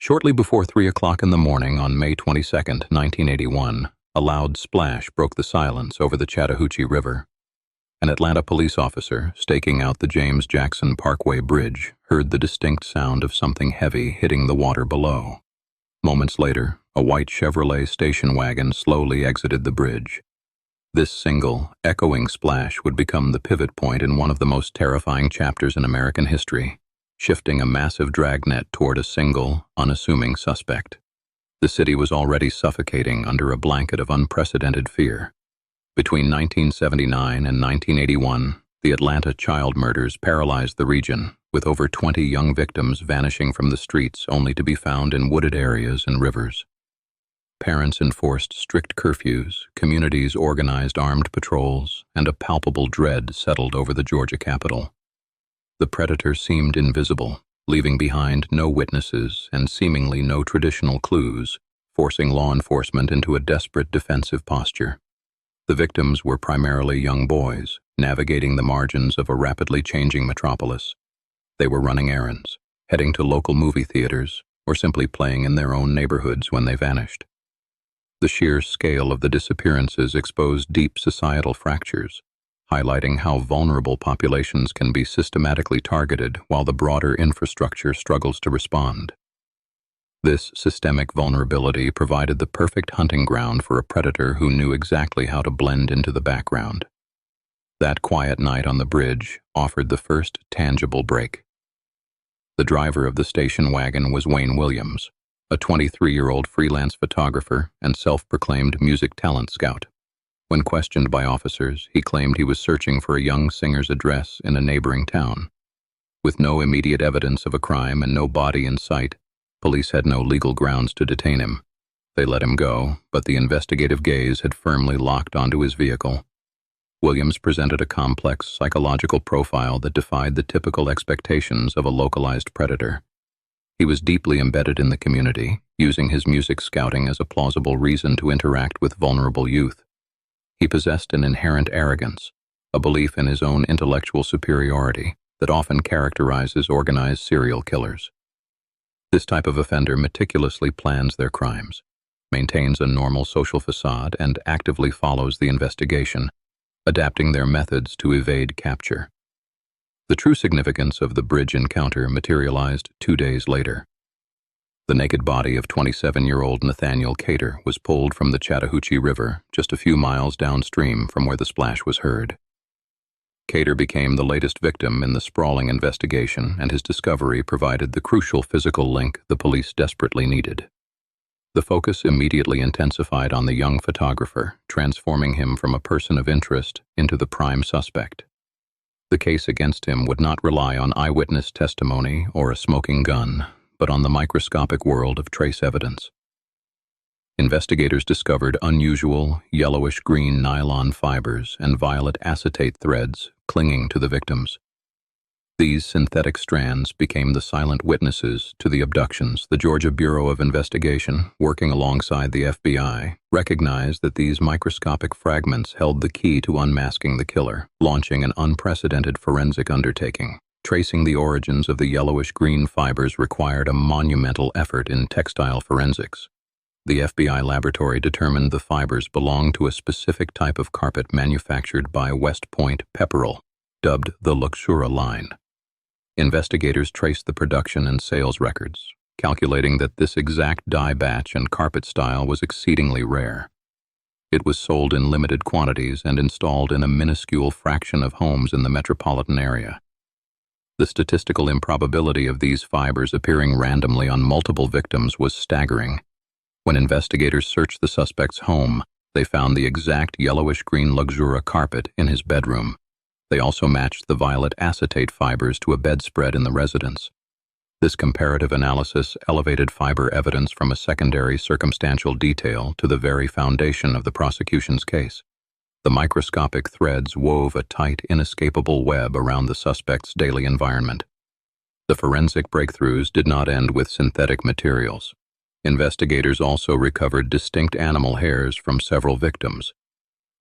Shortly before 3 o'clock in the morning on May 22, 1981, a loud splash broke the silence over the Chattahoochee River. An Atlanta police officer, staking out the James Jackson Parkway Bridge, heard the distinct sound of something heavy hitting the water below. Moments later, a white Chevrolet station wagon slowly exited the bridge. This single, echoing splash would become the pivot point in one of the most terrifying chapters in American history, shifting a massive dragnet toward a single, unassuming suspect. The city was already suffocating under a blanket of unprecedented fear. Between 1979 and 1981, the Atlanta child murders paralyzed the region, with over 20 young victims vanishing from the streets only to be found in wooded areas and rivers. Parents enforced strict curfews, communities organized armed patrols, and a palpable dread settled over the Georgia capital. The predator seemed invisible, leaving behind no witnesses and seemingly no traditional clues, forcing law enforcement into a desperate defensive posture. The victims were primarily young boys, navigating the margins of a rapidly changing metropolis. They were running errands, heading to local movie theaters, or simply playing in their own neighborhoods when they vanished. The sheer scale of the disappearances exposed deep societal fractures, highlighting how vulnerable populations can be systematically targeted while the broader infrastructure struggles to respond. This systemic vulnerability provided the perfect hunting ground for a predator who knew exactly how to blend into the background. That quiet night on the bridge offered the first tangible break. The driver of the station wagon was Wayne Williams, a 23-year-old freelance photographer and self-proclaimed music talent scout. When questioned by officers, he claimed he was searching for a young singer's address in a neighboring town. With no immediate evidence of a crime and no body in sight, police had no legal grounds to detain him. They let him go, but the investigative gaze had firmly locked onto his vehicle. Williams presented a complex psychological profile that defied the typical expectations of a localized predator. He was deeply embedded in the community, using his music scouting as a plausible reason to interact with vulnerable youth. He possessed an inherent arrogance, a belief in his own intellectual superiority that often characterizes organized serial killers. This type of offender meticulously plans their crimes, maintains a normal social facade, and actively follows the investigation, adapting their methods to evade capture. The true significance of the bridge encounter materialized 2 days later. The naked body of 27-year-old Nathaniel Cater was pulled from the Chattahoochee River just a few miles downstream from where the splash was heard. Cater became the latest victim in the sprawling investigation, and his discovery provided the crucial physical link the police desperately needed. The focus immediately intensified on the young photographer, transforming him from a person of interest into the prime suspect. The case against him would not rely on eyewitness testimony or a smoking gun, but on the microscopic world of trace evidence. Investigators discovered unusual, yellowish-green nylon fibers and violet acetate threads clinging to the victims. These synthetic strands became the silent witnesses to the abductions. The Georgia Bureau of Investigation, working alongside the FBI, recognized that these microscopic fragments held the key to unmasking the killer, launching an unprecedented forensic undertaking. Tracing the origins of the yellowish-green fibers required a monumental effort in textile forensics. The FBI laboratory determined the fibers belonged to a specific type of carpet manufactured by West Point Pepperell, dubbed the Luxura line. Investigators traced the production and sales records, calculating that this exact dye batch and carpet style was exceedingly rare. It was sold in limited quantities and installed in a minuscule fraction of homes in the metropolitan area. The statistical improbability of these fibers appearing randomly on multiple victims was staggering. When investigators searched the suspect's home, they found the exact yellowish-green Luxura carpet in his bedroom. They also matched the violet acetate fibers to a bedspread in the residence. This comparative analysis elevated fiber evidence from a secondary circumstantial detail to the very foundation of the prosecution's case. The microscopic threads wove a tight, inescapable web around the suspect's daily environment. The forensic breakthroughs did not end with synthetic materials. Investigators also recovered distinct animal hairs from several victims.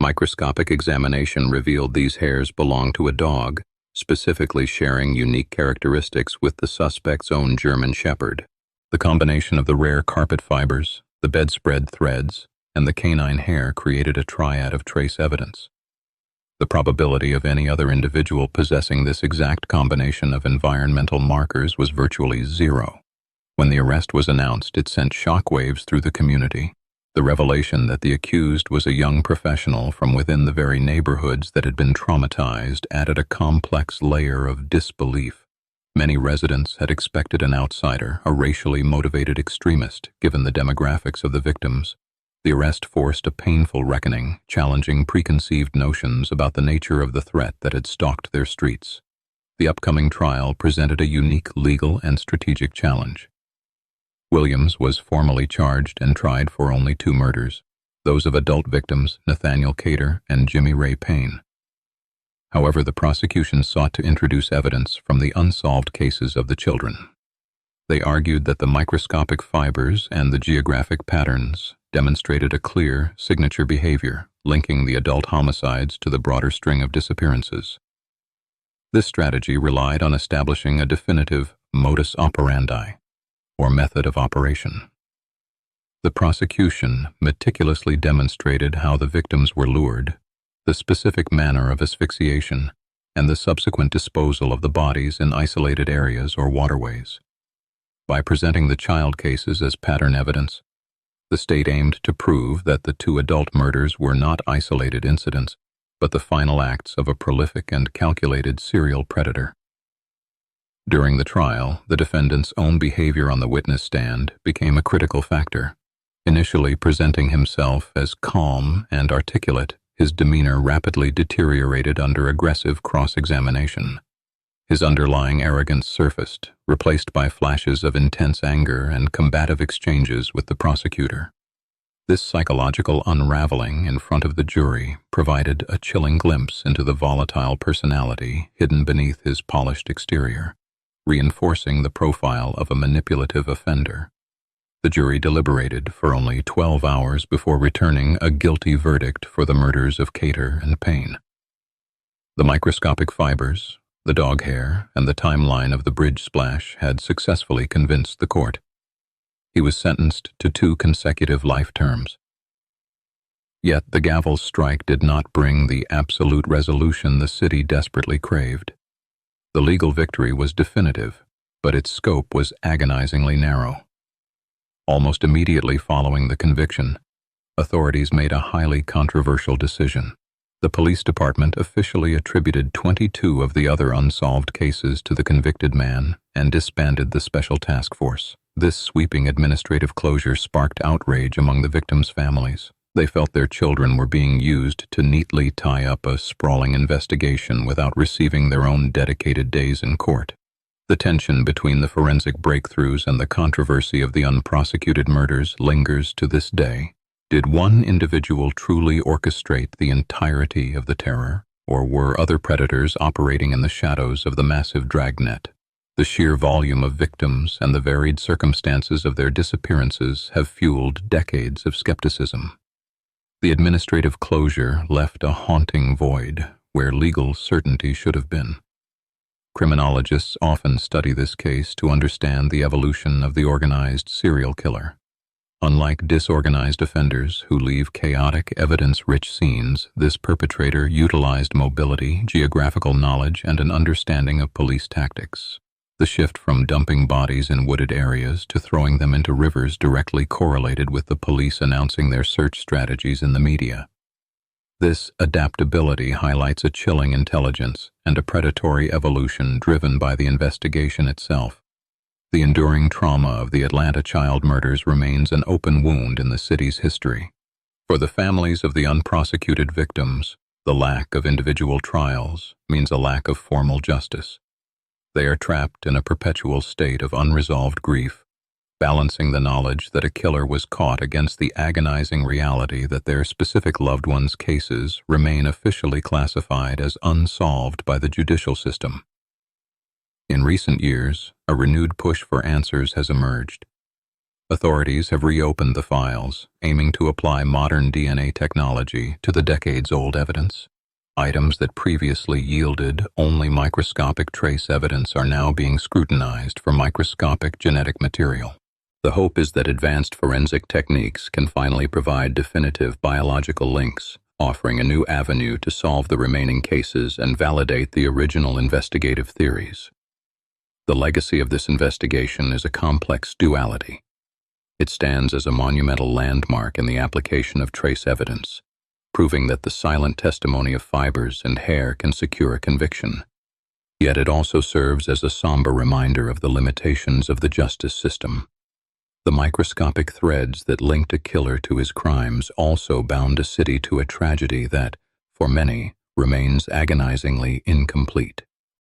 Microscopic examination revealed these hairs belonged to a dog, specifically sharing unique characteristics with the suspect's own German Shepherd. The combination of the rare carpet fibers, the bedspread threads, and the canine hair created a triad of trace evidence. The probability of any other individual possessing this exact combination of environmental markers was virtually zero. When the arrest was announced, it sent shockwaves through the community. The revelation that the accused was a young professional from within the very neighborhoods that had been traumatized added a complex layer of disbelief. Many residents had expected an outsider, a racially motivated extremist, given the demographics of the victims. The arrest forced a painful reckoning, challenging preconceived notions about the nature of the threat that had stalked their streets. The upcoming trial presented a unique legal and strategic challenge. Williams was formally charged and tried for only 2 murders, those of adult victims Nathaniel Cater and Jimmy Ray Payne. However, the prosecution sought to introduce evidence from the unsolved cases of the children. They argued that the microscopic fibers and the geographic patterns demonstrated a clear signature behavior, linking the adult homicides to the broader string of disappearances. This strategy relied on establishing a definitive modus operandi, or method of operation. The prosecution meticulously demonstrated how the victims were lured, the specific manner of asphyxiation, and the subsequent disposal of the bodies in isolated areas or waterways. By presenting the child cases as pattern evidence, the state aimed to prove that the 2 adult murders were not isolated incidents, but the final acts of a prolific and calculated serial predator. During the trial, the defendant's own behavior on the witness stand became a critical factor. Initially presenting himself as calm and articulate, his demeanor rapidly deteriorated under aggressive cross-examination. His underlying arrogance surfaced, replaced by flashes of intense anger and combative exchanges with the prosecutor. This psychological unraveling in front of the jury provided a chilling glimpse into the volatile personality hidden beneath his polished exterior, reinforcing the profile of a manipulative offender. The jury deliberated for only 12 hours before returning a guilty verdict for the murders of Cater and Payne. The microscopic fibers, the dog hair, and the timeline of the bridge splash had successfully convinced the court. He was sentenced to 2 consecutive life terms. Yet the gavel's strike did not bring the absolute resolution the city desperately craved. The legal victory was definitive, but its scope was agonizingly narrow. Almost immediately following the conviction, authorities made a highly controversial decision. The police department officially attributed 22 of the other unsolved cases to the convicted man and disbanded the special task force. This sweeping administrative closure sparked outrage among the victims' families. They felt their children were being used to neatly tie up a sprawling investigation without receiving their own dedicated days in court. The tension between the forensic breakthroughs and the controversy of the unprosecuted murders lingers to this day. Did one individual truly orchestrate the entirety of the terror, or were other predators operating in the shadows of the massive dragnet? The sheer volume of victims and the varied circumstances of their disappearances have fueled decades of skepticism. The administrative closure left a haunting void where legal certainty should have been. Criminologists often study this case to understand the evolution of the organized serial killer. Unlike disorganized offenders who leave chaotic, evidence-rich scenes, this perpetrator utilized mobility, geographical knowledge, and an understanding of police tactics. The shift from dumping bodies in wooded areas to throwing them into rivers directly correlated with the police announcing their search strategies in the media. This adaptability highlights a chilling intelligence and a predatory evolution driven by the investigation itself. The enduring trauma of the Atlanta child murders remains an open wound in the city's history. For the families of the unprosecuted victims, the lack of individual trials means a lack of formal justice. They are trapped in a perpetual state of unresolved grief, balancing the knowledge that a killer was caught against the agonizing reality that their specific loved ones' cases remain officially classified as unsolved by the judicial system. In recent years, a renewed push for answers has emerged. Authorities have reopened the files, aiming to apply modern DNA technology to the decades-old evidence. Items that previously yielded only microscopic trace evidence are now being scrutinized for microscopic genetic material. The hope is that advanced forensic techniques can finally provide definitive biological links, offering a new avenue to solve the remaining cases and validate the original investigative theories. The legacy of this investigation is a complex duality. It stands as a monumental landmark in the application of trace evidence, proving that the silent testimony of fibers and hair can secure a conviction. Yet it also serves as a somber reminder of the limitations of the justice system. The microscopic threads that linked a killer to his crimes also bound a city to a tragedy that, for many, remains agonizingly incomplete.